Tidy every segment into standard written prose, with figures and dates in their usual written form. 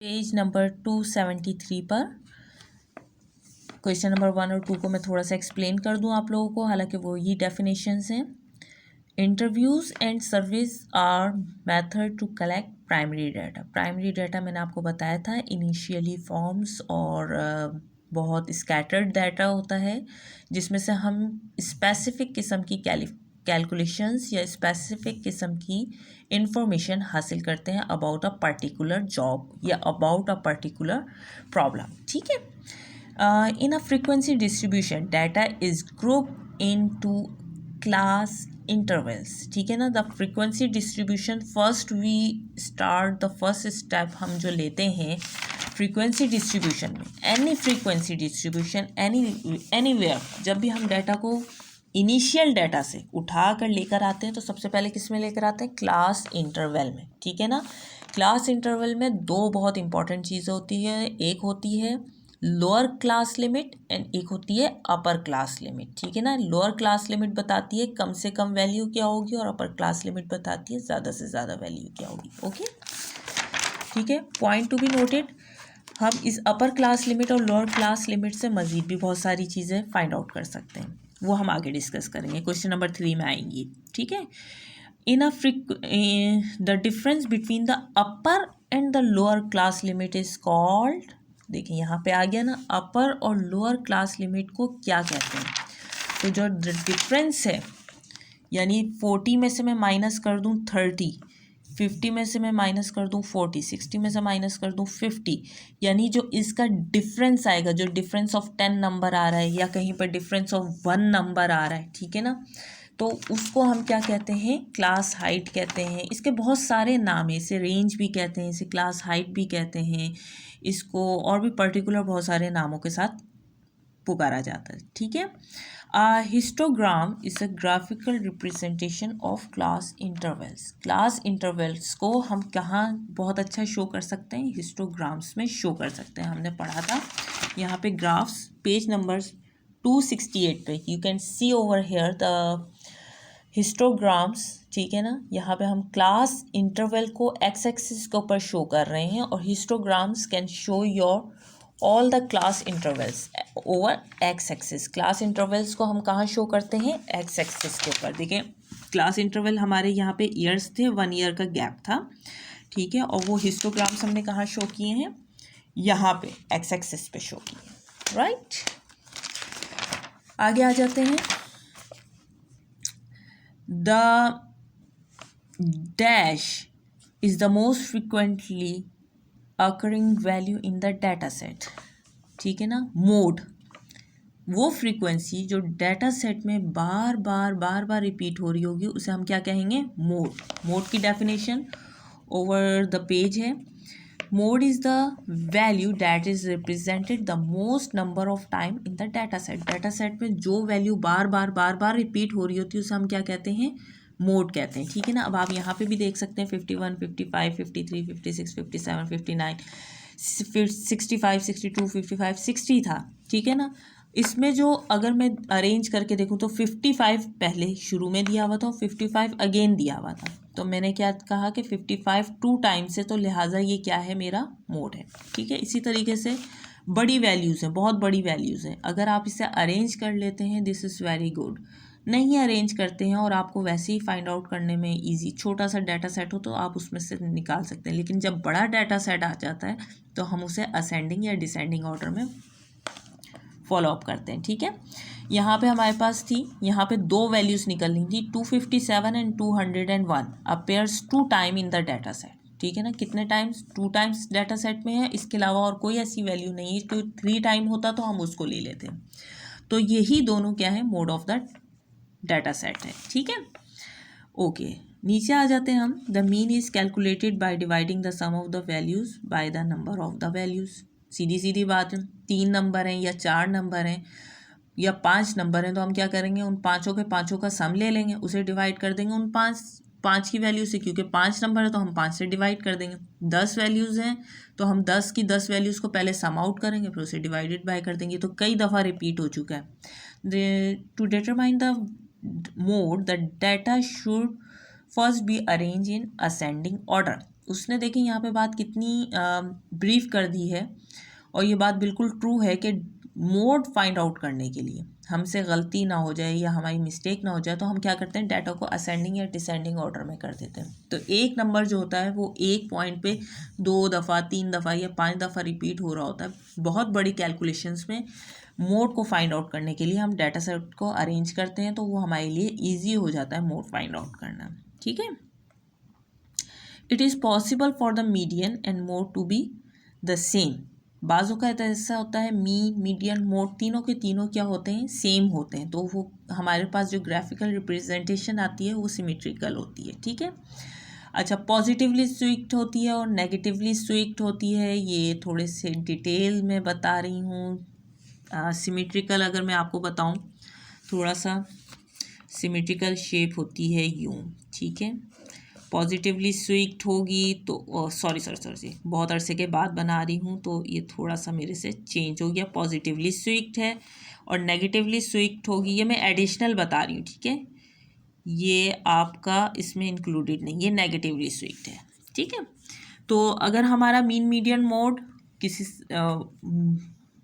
Page number 273 पर question number 1 और 2 को मैं थोड़ा सा एक्सप्लेन कर दूं आप लोगों को, हालांकि वो ही डेफिनेशंस हैं। Interviews and service are method to collect primary data. Primary data मैंने आपको बताया था इनिशियली फॉर्म्स और बहुत स्कैटर्ड डाटा होता है, जिसमें से हम स्पेसिफिक किस्म की कैलकुलेशंस या स्पेसिफिक किस्म की इंफॉर्मेशन हासिल करते हैं अबाउट अ पर्टिकुलर जॉब या अबाउट अ पर्टिकुलर प्रॉब्लम। ठीक है। In a frequency distribution data is group into class intervals. ठीक है ना। The frequency distribution first we start the first step हम जो लेते हैं फ्रीक्वेंसी डिस्ट्रीब्यूशन में, एनी फ्रीक्वेंसी डिस्ट्रीब्यूशन एनीवेयर, जब भी हम डाटा को इनिशियल डाटा से उठा कर लेकर आते हैं तो सबसे पहले किस में लेकर आते हैं? क्लास इंटरवल में। ठीक है ना। क्लास इंटरवल में दो बहुत इंपॉर्टेंट चीज़ें होती है, एक होती है लोअर क्लास लिमिट एंड एक होती है अपर क्लास लिमिट। ठीक है ना। लोअर क्लास लिमिट बताती है कम से कम वैल्यू क्या होगी और अपर क्लास लिमिट बताती है ज़्यादा से ज़्यादा वैल्यू क्या होगी। ओके, ठीक है। पॉइंट टू बी नोटेड, हम इस अपर क्लास लिमिट और लोअर क्लास लिमिट से मज़ीद भी बहुत सारी चीज़ें फाइंड आउट कर सकते हैं, वो हम आगे डिस्कस करेंगे, क्वेश्चन नंबर 3 में आएंगी। ठीक है। In a the difference between the upper and the lower class limit is called, देखिए यहाँ पे आ गया ना, अपर और लोअर क्लास लिमिट को क्या कहते हैं? तो जो डिफरेंस है, यानी 40 में से मैं माइनस कर दूँ 30, 50 में से मैं माइनस कर दूँ 40, 60 में से माइनस कर दूँ 50, यानी जो इसका डिफरेंस आएगा, जो डिफरेंस ऑफ 10 नंबर आ रहा है या कहीं पर डिफरेंस ऑफ 1 नंबर आ रहा है, ठीक है ना, तो उसको हम क्या कहते हैं? क्लास हाइट कहते हैं। इसके बहुत सारे नाम हैं, इसे रेंज भी कहते हैं, इसे क्लास हाइट भी कहते हैं, इसको और भी पर्टिकुलर बहुत सारे नामों के साथ पुकारा जाता है। ठीक है। Histogram is a graphical representation of class intervals. Class intervals को हम कहाँ बहुत अच्छा शो कर सकते हैं? हिस्टोग्राम्स में शो कर सकते हैं। हमने पढ़ा था यहाँ पे ग्राफ्स, पेज नंबर 268 पे you can see over here the histograms. ठीक है ना। यहाँ पे हम क्लास इंटरवल को एक्स एक्सिस के ऊपर शो कर रहे हैं और histograms can show your all the class intervals over x axis. Class intervals को हम कहाँ शो करते हैं? एक्स एक्सिस के ऊपर। देखिए क्लास इंटरवल हमारे यहाँ पे ईयर्स थे, 1 ईयर का गैप था। ठीक है। और वो हिस्टोग्राम्स हमने कहाँ शो किए हैं? यहाँ पे एक्स एक्सिस पे शो किए। राइट, आगे आ जाते हैं। The dash is the most frequently occurring value in the data set. ठीक है ना। मोड, वो फ्रीक्वेंसी जो डाटा सेट में बार बार रिपीट हो रही होगी, उसे हम क्या कहेंगे? मोड। मोड की डेफिनेशन ओवर द पेज है। Mode is the value that is represented the most number of time in the data set. Data set में जो वैल्यू बार बार रिपीट हो रही होती है उसे हम क्या कहते हैं? मोड कहते हैं। ठीक है ना। अब आप यहाँ पे भी देख सकते हैं 51, 55, 53, 56, 57, 59, 65, 62, 55, 60 था। ठीक है ना। इसमें जो अगर मैं अरेंज करके देखूँ तो 55 पहले शुरू में दिया हुआ था और 55 अगेन दिया हुआ था, तो मैंने क्या कहा कि 55 2 टाइम्स है, तो लिहाजा ये क्या है? मेरा मोड है। ठीक है। इसी तरीके से बड़ी वैल्यूज़ हैं, बहुत बड़ी वैल्यूज़ हैं, अगर आप इसे अरेंज कर लेते हैं दिस इज़ वेरी गुड। नहीं अरेंज करते हैं और आपको वैसे ही फाइंड आउट करने में इजी, छोटा सा डाटा सेट हो तो आप उसमें से निकाल सकते हैं, लेकिन जब बड़ा डाटा सेट आ जाता है तो हम उसे असेंडिंग या डिसेंडिंग ऑर्डर में फॉलो अप करते हैं। ठीक है। यहाँ पे हमारे पास थी, यहाँ पे दो वैल्यूज़ निकलनी थी, 257 and 201 appears 2 time in the data set. ठीक है ना। कितने टाइम्स? 2 टाइम्स डाटा सेट में है, इसके अलावा और कोई ऐसी वैल्यू नहीं है। तो 3 टाइम होता तो हम उसको ले लेते। तो यही दोनों क्या है? Mode of the data set है। ठीक है। ओके, नीचे आ जाते हैं हम। The mean is calculated by dividing the sum of the values by the number of the values. सीधी सीधी बात है, 3 नंबर हैं या 4 नंबर हैं या 5 नंबर हैं, तो हम क्या करेंगे? उन पाँचों का सम ले लेंगे, उसे डिवाइड कर देंगे उन पाँच की वैल्यू से, क्योंकि 5 नंबर है तो हम 5 से डिवाइड कर देंगे। 10 वैल्यूज़ हैं तो हम 10 की 10 वैल्यूज़ को पहले सम आउट करेंगे, फिर उसे डिवाइडेड बाय कर देंगे। तो कई दफ़ा रिपीट हो चुका है। To determine the mode the data should first be arrange in ascending order. उसने देखें यहाँ पे बात कितनी ब्रीफ कर दी है, और ये बात बिल्कुल ट्रू है कि मोड फाइंड आउट करने के लिए हमसे गलती ना हो जाए या हमारी मिस्टेक ना हो जाए, तो हम क्या करते हैं, डाटा को असेंडिंग या डिसेंडिंग ऑर्डर में कर देते हैं। तो एक नंबर जो होता है वो एक पॉइंट पे 2 दफ़ा 3 दफ़ा या 5 दफ़ा रिपीट हो रहा होता है। बहुत बड़ी कैलकुलेशंस में मोड को फाइंड आउट करने के लिए हम डाटा सेट को अरेंज करते हैं, तो वो हमारे लिए ईजी हो जाता है मोड फाइंड आउट करना। ठीक है। It is possible for the median and mode to be the same. बाज़ों का ऐसा होता है मीन, मीडियन, मोड तीनों के तीनों क्या होते हैं, सेम होते हैं, तो वो हमारे पास जो ग्राफिकल रिप्रेजेंटेशन आती है वो सिमेट्रिकल होती है। ठीक है। अच्छा, पॉजिटिवली स्विक्ट होती है और नेगेटिवली स्विक्ट होती है, ये थोड़े से डिटेल में बता रही हूँ। सिमेट्रिकल अगर मैं आपको बताऊँ थोड़ा सा, सिमेट्रिकल शेप होती है यूँ। ठीक है। पॉजिटिवली स्विक्ट होगी तो सॉरी बहुत अरसे के बाद बना रही हूँ, तो ये थोड़ा सा मेरे से चेंज हो गया। पॉजिटिवली स्विक्ट है और नेगेटिवली स्विक्ट होगी, ये मैं एडिशनल बता रही हूँ। ठीक है, ये आपका इसमें इंक्लूडेड नहीं, ये नेगेटिवली स्विक्ट है। ठीक है। तो अगर हमारा मीन मीडियन मोड किसी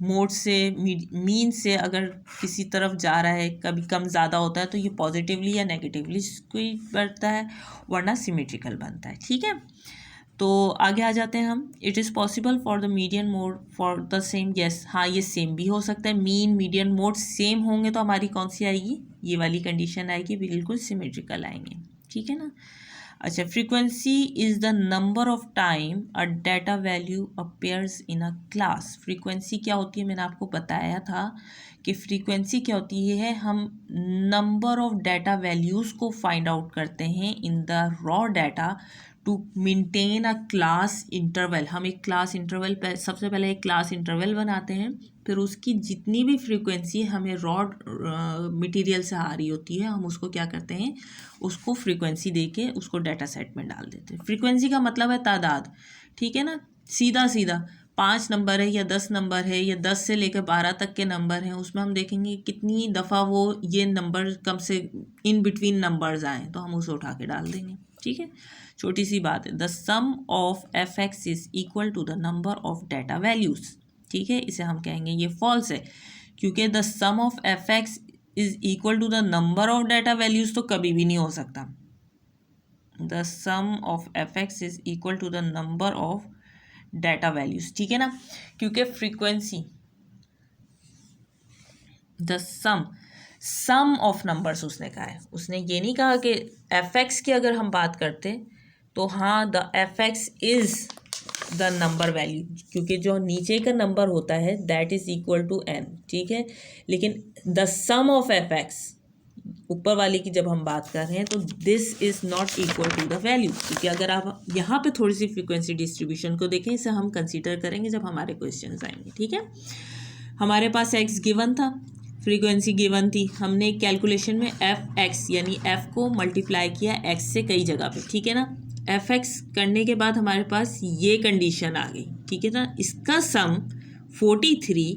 मोड से मीन से अगर किसी तरफ जा रहा है, कभी कम ज़्यादा होता है, तो ये पॉजिटिवली या नेगेटिवली स्विक्ट बनता है, वरना सिमेट्रिकल बनता है। ठीक है। तो आगे आ जाते हैं हम। It is possible for the median mode for the same, yes, हाँ ये सेम भी हो सकता है। मीन मीडियन मोड सेम होंगे तो हमारी कौन सी आएगी, ये वाली कंडीशन आएगी, बिल्कुल सिमेट्रिकल आएंगे। ठीक है ना। अच्छा, frequency is the number of time a data value appears in a class. Frequency क्या होती है, मैंने आपको बताया था कि फ्रीक्वेंसी क्या होती है, हम नंबर ऑफ डाटा वैल्यूज़ को फाइंड आउट करते हैं in the raw data to maintain a class interval. हम एक क्लास इंटरवल सबसे पहले एक क्लास इंटरवल बनाते हैं, फिर उसकी जितनी भी फ्रीक्वेंसी हमें रॉ मटेरियल से आ रही होती है, हम उसको क्या करते हैं, उसको फ्रीक्वेंसी दे के उसको डाटा सेट में डाल देते हैं। फ्रीक्वेंसी का मतलब है तादाद। ठीक है ना, सीधा सीधा 5 नंबर है या 10 नंबर है या 10 से लेकर 12 तक के नंबर हैं, उसमें हम देखेंगे कितनी दफ़ा वो ये नंबर कम से इन बिटवीन नंबर्स आए, तो हम उसे उठा के डाल देंगे। ठीक है, छोटी सी बात है। The sum of F X is equal to the number of data values. ठीक है, इसे हम कहेंगे ये फॉल्स है, क्योंकि the sum of F X is equal to the number of data values तो कभी भी नहीं हो सकता। The sum of F X is equal to the number of data values. ठीक है ना, क्योंकि frequency the sum of numbers उसने कहा है, उसने ये नहीं कहा कि एफ एक्स की अगर हम बात करते तो हाँ the F X is the number value, क्योंकि जो नीचे का नंबर होता है that is equal to N. ठीक है, लेकिन the sum of F X ऊपर वाले की जब हम बात कर रहे हैं तो this is not equal to the value, क्योंकि अगर आप यहाँ पे थोड़ी सी फ्रीक्वेंसी डिस्ट्रीब्यूशन को देखें, इसे हम कंसीडर करेंगे जब हमारे क्वेश्चन आएंगे। ठीक है, हमारे पास एक्स गिवन था, फ्रीक्वेंसी गिवन थी, हमने कैलकुलेशन में एफ एक्स यानी एफ को मल्टीप्लाई किया एक्स से कई जगह पे। ठीक है ना, एफ एक्स करने के बाद हमारे पास ये कंडीशन आ गई। ठीक है ना, इसका सम 43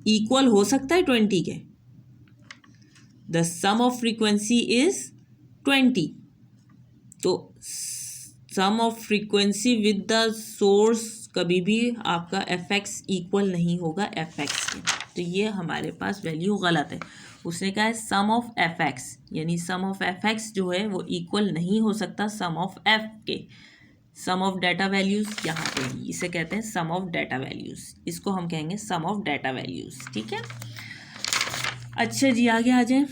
इक्वल हो सकता है 20 के। The sum of frequency is 20, तो sum of frequency with the source कभी भी आपका एफ एक्स इक्वल नहीं होगा एफ एक्स के, तो ये हमारे पास वैल्यू गलत है। उसने कहा है सम ऑफ एफ एक्स, यानी सम ऑफ एफ एक्स जो है वो इक्वल नहीं हो सकता सम ऑफ एफ के। सम ऑफ डाटा वैल्यूज़ यहाँ पे इसे कहते हैं सम ऑफ डाटा वैल्यूज़, इसको हम कहेंगे सम ऑफ डाटा वैल्यूज़। ठीक है, अच्छा जी आगे आ जाए।